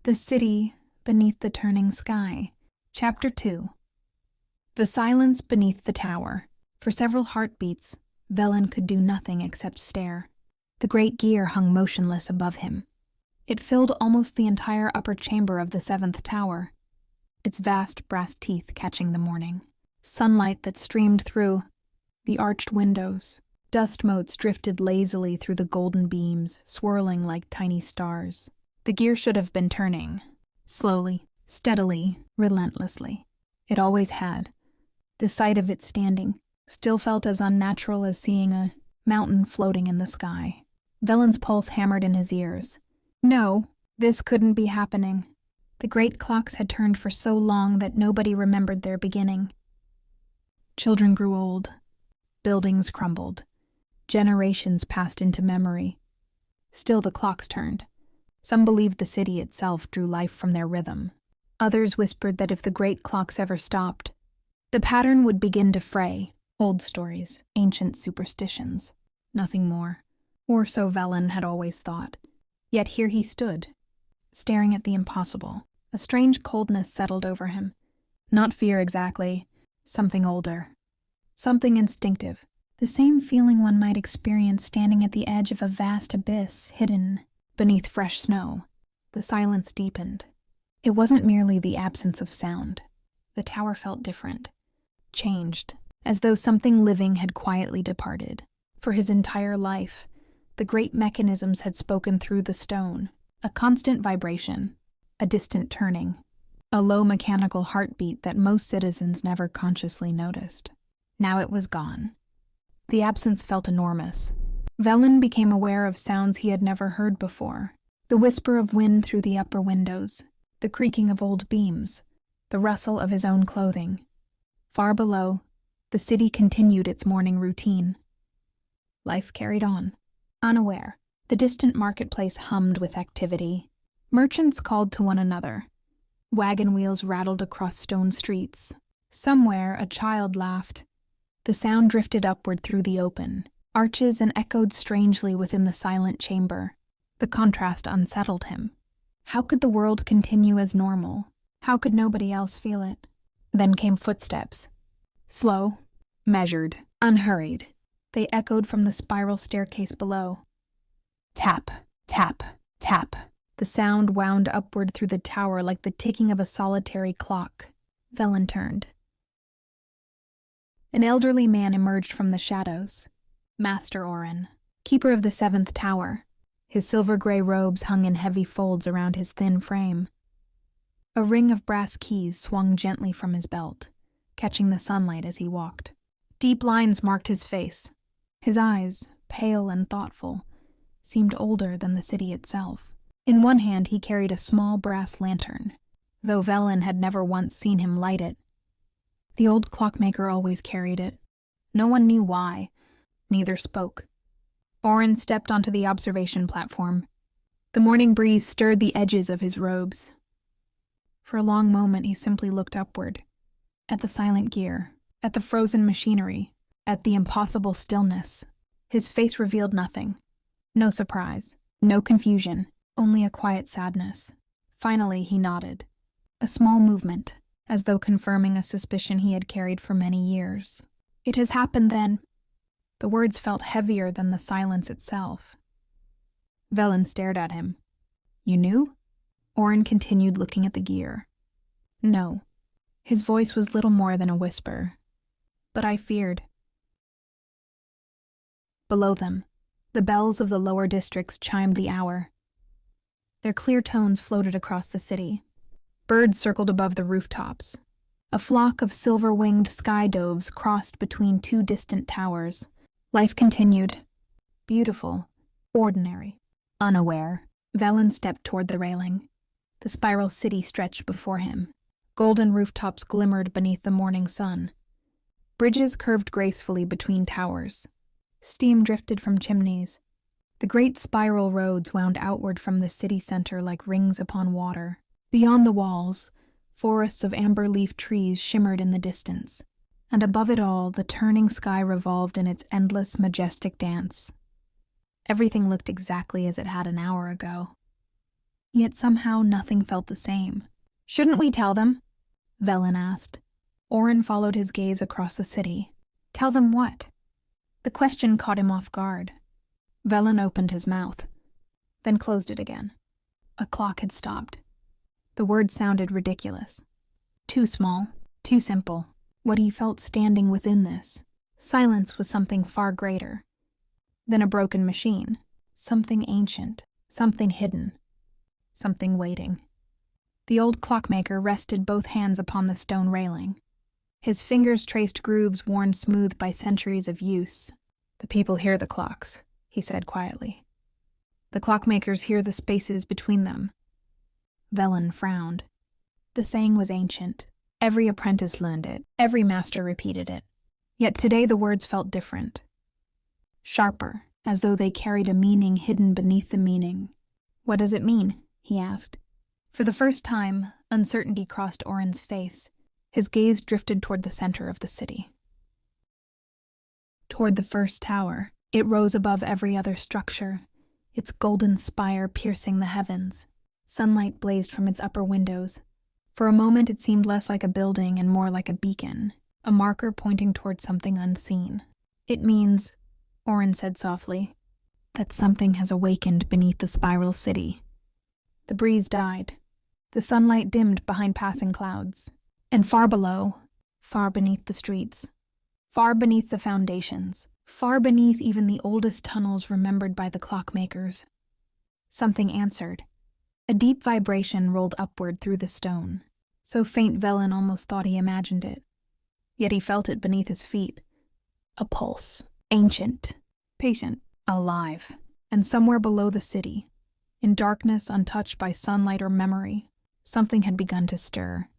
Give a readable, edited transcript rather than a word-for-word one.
The City Beneath the Turning Sky. Chapter 2. The silence beneath the tower. For several heartbeats, Velen could do nothing except stare. The great gear hung motionless above him. It filled almost the entire upper chamber of the seventh tower, its vast brass teeth catching the morning. Sunlight that streamed through the arched windows. Dust motes drifted lazily through the golden beams, swirling like tiny stars. The gear should have been turning. Slowly, steadily, relentlessly. It always had. The sight of it standing still felt as unnatural as seeing a mountain floating in the sky. Velen's pulse hammered in his ears. No, this couldn't be happening. The great clocks had turned for so long that nobody remembered their beginning. Children grew old. Buildings crumbled. Generations passed into memory. Still the clocks turned. Some believed the city itself drew life from their rhythm. Others whispered that if the great clocks ever stopped, the pattern would begin to fray. Old stories, ancient superstitions, nothing more. Or so Velen had always thought. Yet here he stood, staring at the impossible. A strange coldness settled over him. Not fear exactly, something older. Something instinctive. The same feeling one might experience standing at the edge of a vast abyss hidden beneath fresh snow. The silence deepened. It wasn't merely the absence of sound. The tower felt different, changed, as though something living had quietly departed. For his entire life, the great mechanisms had spoken through the stone, a constant vibration, a distant turning, a low mechanical heartbeat that most citizens never consciously noticed. Now it was gone. The absence felt enormous. Velen became aware of sounds he had never heard before. The whisper of wind through the upper windows, the creaking of old beams, the rustle of his own clothing. Far below, the city continued its morning routine. Life carried on. Unaware, the distant marketplace hummed with activity. Merchants called to one another. Wagon wheels rattled across stone streets. Somewhere, a child laughed. The sound drifted upward through the open arches and echoed strangely within the silent chamber. The contrast unsettled him. How could the world continue as normal? How could nobody else feel it? Then came footsteps. Slow, measured, unhurried. They echoed from the spiral staircase below. Tap, tap, tap. The sound wound upward through the tower like the ticking of a solitary clock. Velen turned. An elderly man emerged from the shadows. Master Orin, keeper of the seventh tower. His silver-gray robes hung in heavy folds around his thin frame. A ring of brass keys swung gently from his belt, catching the sunlight as he walked. Deep lines marked his face. His eyes, pale and thoughtful, seemed older than the city itself. In one hand he carried a small brass lantern, though Velen had never once seen him light it. The old clockmaker always carried it. No one knew why. Neither spoke. Orin stepped onto the observation platform. The morning breeze stirred the edges of his robes. For a long moment he simply looked upward, at the silent gear, at the frozen machinery, at the impossible stillness. His face revealed nothing. No surprise, no confusion, only a quiet sadness. Finally he nodded. A small movement, as though confirming a suspicion he had carried for many years. "It has happened then." The words felt heavier than the silence itself. Velen stared at him. "You knew?" Orin continued looking at the gear. "No." His voice was little more than a whisper. "But I feared." Below them, the bells of the lower districts chimed the hour. Their clear tones floated across the city. Birds circled above the rooftops. A flock of silver-winged sky doves crossed between two distant towers. Life continued. Beautiful, ordinary, unaware. Velen stepped toward the railing. The spiral city stretched before him. Golden rooftops glimmered beneath the morning sun. Bridges curved gracefully between towers. Steam drifted from chimneys. The great spiral roads wound outward from the city center like rings upon water. Beyond the walls, forests of amber-leaf trees shimmered in the distance. And above it all, the turning sky revolved in its endless, majestic dance. Everything looked exactly as it had an hour ago. Yet somehow nothing felt the same. "Shouldn't we tell them?" Velen asked. Orin followed his gaze across the city. "Tell them what?" The question caught him off guard. Velen opened his mouth, then closed it again. A clock had stopped. The words sounded ridiculous. Too small, too simple. What he felt standing within this silence was something far greater than a broken machine. Something ancient, something hidden, something waiting. The old clockmaker rested both hands upon the stone railing. His fingers traced grooves worn smooth by centuries of use. "The people hear the clocks," he said quietly. "The clockmakers hear the spaces between them." Velen frowned. The saying was ancient. Every apprentice learned it. Every master repeated it. Yet today the words felt different. Sharper, as though they carried a meaning hidden beneath the meaning. "What does it mean?" he asked. For the first time, uncertainty crossed Orin's face. His gaze drifted toward the center of the city. Toward the first tower. It rose above every other structure, its golden spire piercing the heavens. Sunlight blazed from its upper windows. For a moment it seemed less like a building and more like a beacon, a marker pointing toward something unseen. "It means," Orin said softly, "that something has awakened beneath the spiral city." The breeze died. The sunlight dimmed behind passing clouds. And far below, far beneath the streets, far beneath the foundations, far beneath even the oldest tunnels remembered by the clockmakers, something answered. A deep vibration rolled upward through the stone, so faint Velen almost thought he imagined it. Yet he felt it beneath his feet. A pulse, ancient, patient, alive. And somewhere below the city, in darkness untouched by sunlight or memory, something had begun to stir.